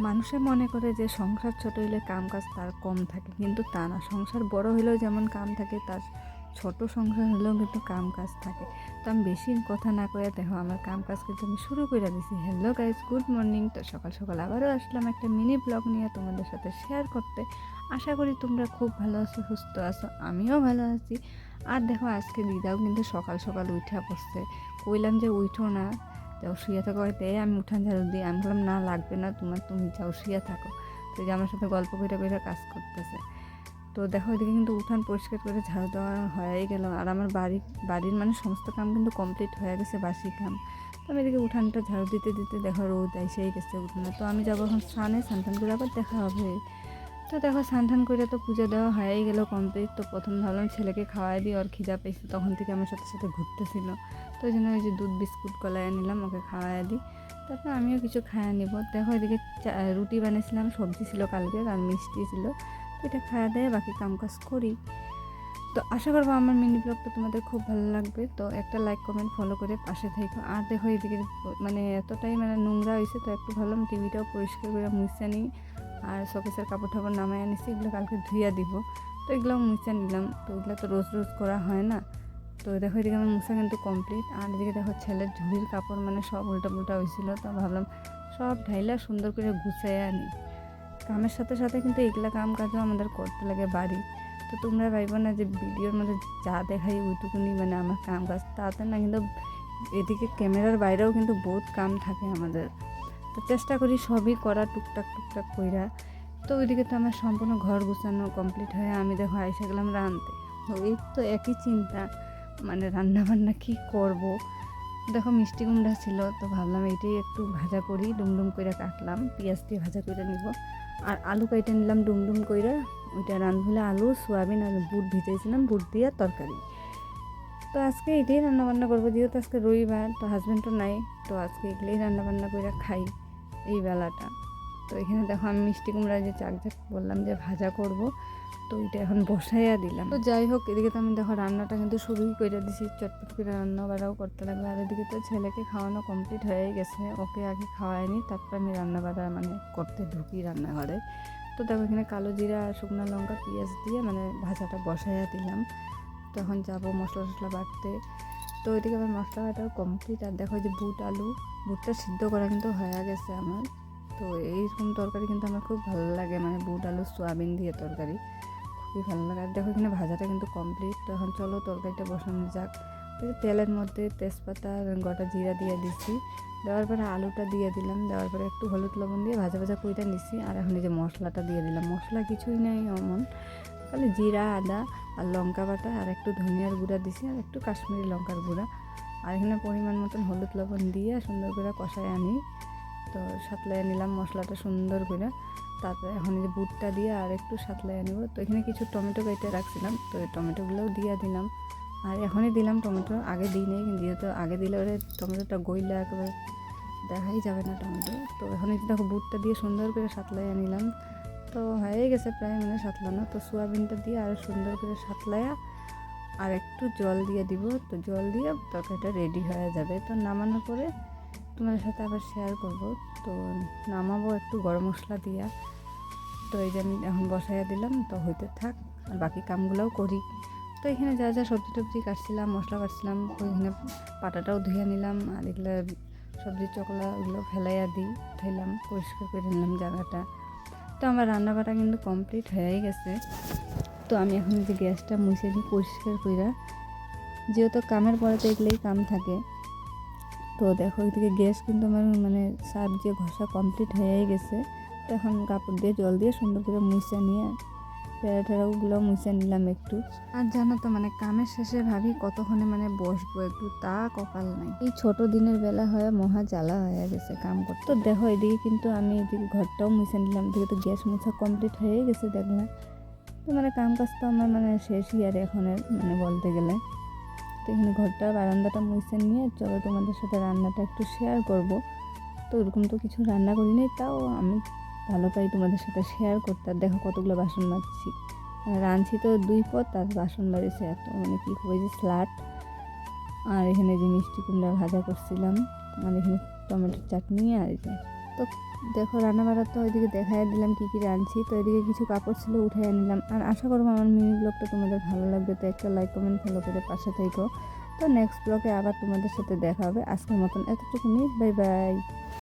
মানুষে মনে করে যে সংসার ছোট হইলে কাম কাজ তার কম থাকে, কিন্তু তা না। সংসার বড় হলেও যেমন কাম থাকে, তার ছোট সংসার হলেও কিন্তু কাম কাজ থাকে। তো আমি বেশি কথা না করে দেখো আমার কাম কাজ কিন্তু আমি শুরু করে দিছি। Hello guys, good morning. তো সকাল সকাল আবারও আসলাম একটা মিনি ব্লগ নিয়ে তোমাদের সাথে শেয়ার করতে। আশা করি তোমরা খুব ভালো আছো, সুস্থ আছো, আমিও ভালো আছি। আর দেখো আজকে দিদাও কিন্তু সকাল সকাল উঠা পড়ছে। কইলাম যে উঠো না, যাও শুয়ে থাকো, হয়তো আমি উঠান ঝাড়ু দিই। আমি বললাম না লাগবে না তোমার, তুমি যাও শুয়ে থাকো। তো যে আমার সাথে গল্প করে করে কাজ করতেছে। তো দেখো এদিকে কিন্তু উঠান পরিষ্কার করে ঝাড়ু দেওয়া হয়ে গেল, আর আমার বাড়ির মানে সমস্ত কাম কিন্তু কমপ্লিট হয়ে গেছে, বাসি কাম। তো আমি এদিকে উঠানটা ঝাড়ু দিতে দিতে দেখো রোদ এসেই গেছে উঠানে। তো আমি যাবো এখন স্নানে, স্নান করে আবার দেখা হবে। তো দেখো স্নান করে তো পুজো দেওয়া হয়েই গেল কমপ্লিট। তো প্রথম ভাবলাম ছেলেকে খাওয়াই দিই, ওর খিদা পেয়েছে, তখন থেকে আমার সাথে সাথে ঘুরতেছিল। তো ওই জন্য ওই যে দুধ বিস্কুট কলাই নিলাম, ওকে খাওয়াই দিই। তারপর আমিও কিছু খাওয়া নিব। দেখো এদিকে রুটি বানিয়েছিলাম, সবজি ছিল কালকের, আর মিষ্টি ছিল। তো এটা খাওয়া দেয় বাকি কাম কাজ করি। তো আশা করবো আমার মিনি ব্লগটা তোমাদের খুব ভালো লাগবে। তো একটা লাইক কমেন্ট ফলো করে পাশে থেকো। আর দেখো এদিকে মানে এতটাই মানে নোংরা হয়েছে, তো একটু ভাবলাম টিভিটাও পরিষ্কার করে মুছে নিই। আর শোকেসের কাপড় টাপড় নামাই আনিছি, এগুলো কালকে ধুইয়া দিব। তো এগুলো মুছে নিলাম। তো এগুলো তো রোজ রোজ করা হয় না। তো দেখো এদিকে আমার মুছা কিন্তু কমপ্লিট। আর এদিকে দেখো ছেলের ঝুড়ির কাপড় মানে সব উল্টা পুল্টা হয়েছিল। তো ভাবলাম সব ঢাইলা সুন্দর করে গুছিয়ে আনি। কামের সাথে সাথে কিন্তু এগুলা কাম কাজও আমাদের করতে লাগে বাড়ি। তো তোমরা ভাইব না যে ভিডিওর মধ্যে যা দেখাই ওইটুকুনি মানে আমার কাম কাজ, তাতে না কিন্তু এদিকে ক্যামেরার বাইরেও কিন্তু বহুত কাম থাকে আমাদের। তো চেষ্টা করি সবই করা, টুকটাক টুকটাক কইরা। তো ওইদিকে তো আমার সম্পূর্ণ ঘর গুছানো কমপ্লিট হয়ে আমি দেখো আইসা গেলাম রাঁধতে। তো এই তো একই চিন্তা, মানে রান্না বান্না কী করব। দেখো মিষ্টি কুমড়া ছিল, তো ভাবলাম এইটাই একটু ভাজা করি, ডুমডুম করে কাটলাম, পেঁয়াজ দিয়ে ভাজা করে নিব। আর আলু কেটে নিলাম ডুমডুম করে, ওইটা রাঁধলে আলু সোয়াবিন আর বুট ভিজাইছিলাম, বুট দিয়ে তরকারি। তো আজকে এটাই রান্নাবান্না করবো, যেহেতু আজকে রবিবার, তো হাজব্যান্ডও নাই। তো আজকে এগুলোই রান্নাবান্না করে খাই এই বেলাটা। তো এখানে দেখো আমি মিষ্টি কুমড়া যে চাক বললাম যে ভাজা করব, তো ওইটা এখন বসাইয়া দিলাম। তো যাই হোক, এদিকে তো আমি দেখো রান্নাটা কিন্তু শুরুই করে দিছি, চটপট করে রান্না বাড়াও করতে লাগবে। আর এদিকে তো ছেলেকে খাওয়ানো কমপ্লিট হয়ে গেছে, ওকে আগে খাওয়াইনি, তারপর আমি রান্না বাড়া মানে করতে ঢুকি রান্নাঘরে। তো দেখো এখানে কালো জিরা আর শুকনো লঙ্কা পেঁয়াজ দিয়ে মানে ভাজাটা বসাইয়া দিলাম। তখন যাবো মশলা টশলা বাটতে। তো ওইদিকে আমার মশলা বাটাও কমপ্লিট। আর দেখো যে বুটটা সিদ্ধ করা কিন্তু হয়ে গেছে আমার। তো এইরকম তরকারি কিন্তু আমার খুব ভালো লাগে, মানে বুট আলু সোয়াবিন দিয়ে তরকারি খুবই ভালো লাগে। আর দেখো এখানে ভাজাটা কিন্তু কমপ্লিট। তো এখন চলো তরকারিটা বসানো যাক। তেলের মধ্যে তেজপাতা আর গোটা জিরা দিয়ে দিচ্ছি, দেওয়ার পরে আলুটা দিয়ে দিলাম, দেওয়ার পরে একটু হলুদ লবণ দিয়ে ভাজা ভাজা কইটা নিচ্ছি। আর এখন এই যে মশলাটা দিয়ে দিলাম, মশলা কিছুই নেই অমন, তাহলে জিরা আদা আর লঙ্কা বাটা আর একটু ধনিয়ার গুঁড়া দিছি, আর একটু কাশ্মীরি লঙ্কার গুঁড়া, আর এখানে পরিমাণ মতন হলুদ লবণ দিয়ে সুন্দর করে কষায় আনি। তো সাতলাইয়া নিলাম মশলাটা সুন্দর করে। তারপরে এখন এই যে বুটটা দিয়ে আর একটু সাতলাইয়া নেব। তো এখানে কিছু টমেটো কেটে রাখছিলাম, তো এই টমেটোগুলোও দিয়ে দিলাম। আর এখনই দিলাম টমেটো, আগে দিই নেই, যেহেতু আগে দিলে ওরে টমেটোটা গইলা একেবারে দেখাই যাবে না টমেটো। তো এখন এই দেখো বুটটা দিয়ে সুন্দর করে সাতলাইয়া নিলাম। তো হয়ে গেছে প্রায় মানে সাতলানো। তো সোয়াবিনটা দিয়ে আরও সুন্দর করে সাতলাইয়া আর একটু জল দিয়ে দিব। তো জল দিয়ে তরকারিটা রেডি হয়ে যাবে। তো নামানোর পরে তোমাদের সাথে আবার শেয়ার করব। তো নামাবো একটু গরম মশলা দিয়া। তো এই যে আমি এখন বসাইয়া দিলাম, তো হইতে থাক, আর বাকি কামগুলোও করি। তো এখানে যা যা সবজি টবজি কাটছিলাম, মশলা কাটছিলাম, ওইখানে পাটাটাও ধুয়ে নিলাম। আর এগুলো সবজির চকলা ওগুলো ফেলাইয়া দিই, উঠাইলাম, পরিষ্কার করে নিলাম জায়গাটা। তো আমার রান্নাবাটা কিন্তু কমপ্লিট হয়েই গেছে। তো আমি এখন যে গ্যাসটা মুছে দিই পরিষ্কার কইরা, যেহেতু কামের পরে তো এগুলোই কাম থাকে। তো দেখো এদিকে গ্যাস কিন্তু আমার মানে সার্ফ দিয়ে ঘষা কমপ্লিট হয়েই গেছে। তো এখন কাপড় দিয়ে জল দিয়ে সুন্দর করে মুছে নিয়ে পেড়া টেড়াগুলো মুছে নিলাম একটু। আর জানো তো মানে কামের শেষে ভাবি কতক্ষণে মানে বসবো একটু, তা কপাল নাই। এই ছোট দিনের বেলা হয়ে মহা জ্বালা হয়ে গেছে কাম করতে। তো দেখো এদিকে কিন্তু আমি এদিকে ঘরটাও মুছে নিলাম, এদিকে তো গ্যাস মোছা কমপ্লিট হয়ে গেছে দেখলাম। তো মানে কাম কাজ তো আমার মানে শেষই আর এখনের মানে বলতে গেলে। তো এখানে ঘরটা বারান্দাটা মুছে নিয়ে চলো তোমাদের সাথে রান্নাটা একটু শেয়ার করব। তো ওরকম তো কিছু রান্না করিনি, তাও আমি ভালো পাই তোমাদের সাথে শেয়ার করতে। আর দেখো কতগুলো বাসন মাজছি, রাঁধছি তো 2 পদ, আর বাসন বাড়িছে এত, মানে কী হবে যে স্লাট। আর এখানে যে মিষ্টি কুমড়া ভাজা করছিলাম, আর এখানে টমেটোর চাটনি, আর এই যে তো দেখো রান্নাবাড়া তো ওইদিকে দেখাই দিলাম কী কী রাঁধছি, তো এদিকে কিছু কাপড় ছিল উঠে নিলাম। আর আশা করবো আমার মিনি ব্লগটা তোমাদের ভালো লাগবে, তো একটা লাইক কমেন্ট ফলো করে পাশে থেকো। তো নেক্সট ব্লগে আবার তোমাদের সাথে দেখা হবে। আজকের মতন এতটুকুনি, বাই বাই।